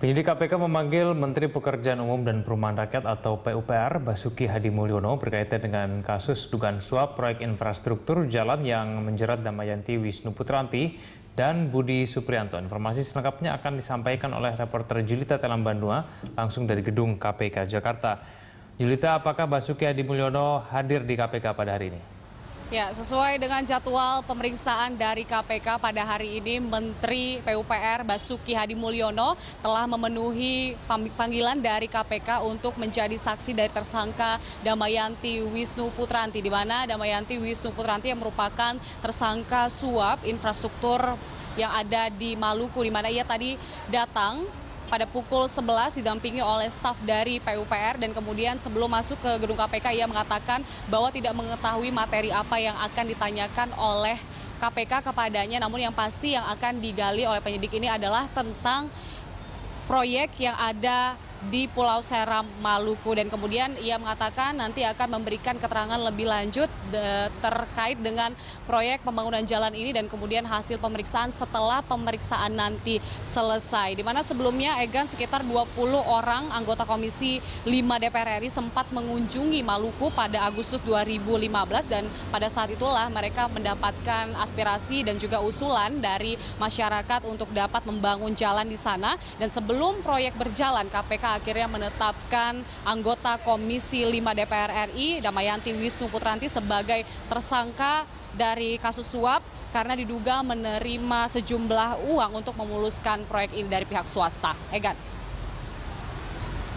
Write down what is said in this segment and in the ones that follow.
Penyidik KPK memanggil Menteri Pekerjaan Umum dan Perumahan Rakyat atau PUPR Basuki Hadimulyono berkaitan dengan kasus dugaan suap proyek infrastruktur jalan yang menjerat Damayanti Wisnuputranti dan Budi Suprianto. Informasi selengkapnya akan disampaikan oleh reporter Julita Telambandua langsung dari gedung KPK Jakarta. Julita, apakah Basuki Hadimulyono hadir di KPK pada hari ini? Ya, sesuai dengan jadwal pemeriksaan dari KPK pada hari ini, Menteri PUPR Basuki Hadimulyono telah memenuhi panggilan dari KPK untuk menjadi saksi dari tersangka Damayanti Wisnuputranti, di mana Damayanti Wisnuputranti yang merupakan tersangka suap infrastruktur yang ada di Maluku, di mana ia tadi datang pada pukul 11 didampingi oleh staf dari PUPR dan kemudian sebelum masuk ke gedung KPK ia mengatakan bahwa tidak mengetahui materi apa yang akan ditanyakan oleh KPK kepadanya, namun yang pasti yang akan digali oleh penyidik ini adalah tentang proyek yang ada di Pulau Seram, Maluku, dan kemudian ia mengatakan nanti akan memberikan keterangan lebih lanjut terkait dengan proyek pembangunan jalan ini dan kemudian hasil pemeriksaan setelah pemeriksaan nanti selesai. Di mana sebelumnya Egan sekitar 20 orang anggota Komisi 5 DPR RI sempat mengunjungi Maluku pada Agustus 2015 dan pada saat itulah mereka mendapatkan aspirasi dan juga usulan dari masyarakat untuk dapat membangun jalan di sana, dan sebelum proyek berjalan KPK akhirnya menetapkan anggota Komisi 5 DPR RI Damayanti Wisnuputranti sebagai tersangka dari kasus suap karena diduga menerima sejumlah uang untuk memuluskan proyek ini dari pihak swasta. Egan.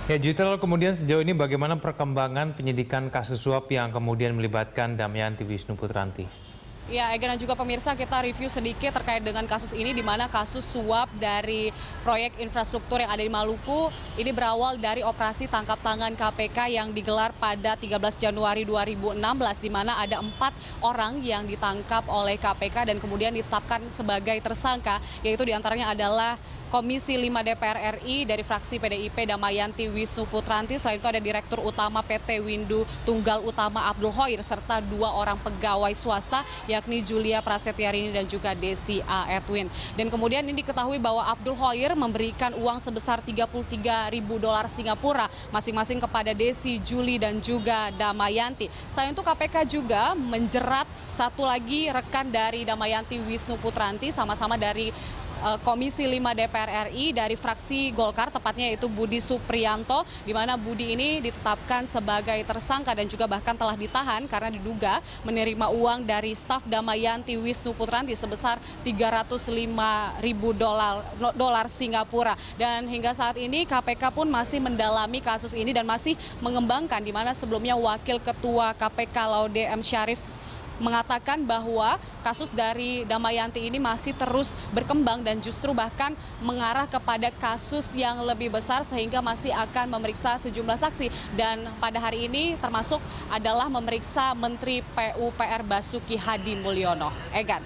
Ya, Jitel, kemudian sejauh ini bagaimana perkembangan penyidikan kasus suap yang kemudian melibatkan Damayanti Wisnuputranti? Ya, Egan dan juga pemirsa, kita review sedikit terkait dengan kasus ini, di mana kasus suap dari proyek infrastruktur yang ada di Maluku ini berawal dari operasi tangkap tangan KPK yang digelar pada 13 Januari 2016, di mana ada 4 orang yang ditangkap oleh KPK dan kemudian ditetapkan sebagai tersangka, yaitu diantaranya adalah Komisi 5 DPR RI dari fraksi PDIP Damayanti Wisnuputranti. Selain itu ada Direktur Utama PT Windu Tunggal Utama Abdul Khoir serta 2 orang pegawai swasta yakni Julia Prasetyarini dan juga Desi A. Edwin. Dan kemudian ini diketahui bahwa Abdul Khoir memberikan uang sebesar $33.000 Singapura masing-masing kepada Desi, Juli dan juga Damayanti. Selain itu KPK juga menjerat satu lagi rekan dari Damayanti Wisnuputranti sama-sama dari Komisi 5 DPR RI dari fraksi Golkar, tepatnya yaitu Budi Suprianto, di mana Budi ini ditetapkan sebagai tersangka dan juga bahkan telah ditahan karena diduga menerima uang dari staf Damayanti Wisnuputranti sebesar $305.000 Singapura. Dan hingga saat ini KPK pun masih mendalami kasus ini dan masih mengembangkan, di mana sebelumnya Wakil Ketua KPK Laude M. Syarif mengatakan bahwa kasus dari Damayanti ini masih terus berkembang dan justru bahkan mengarah kepada kasus yang lebih besar sehingga masih akan memeriksa sejumlah saksi, dan pada hari ini termasuk adalah memeriksa Menteri PUPR Basuki Hadimulyono. Egan.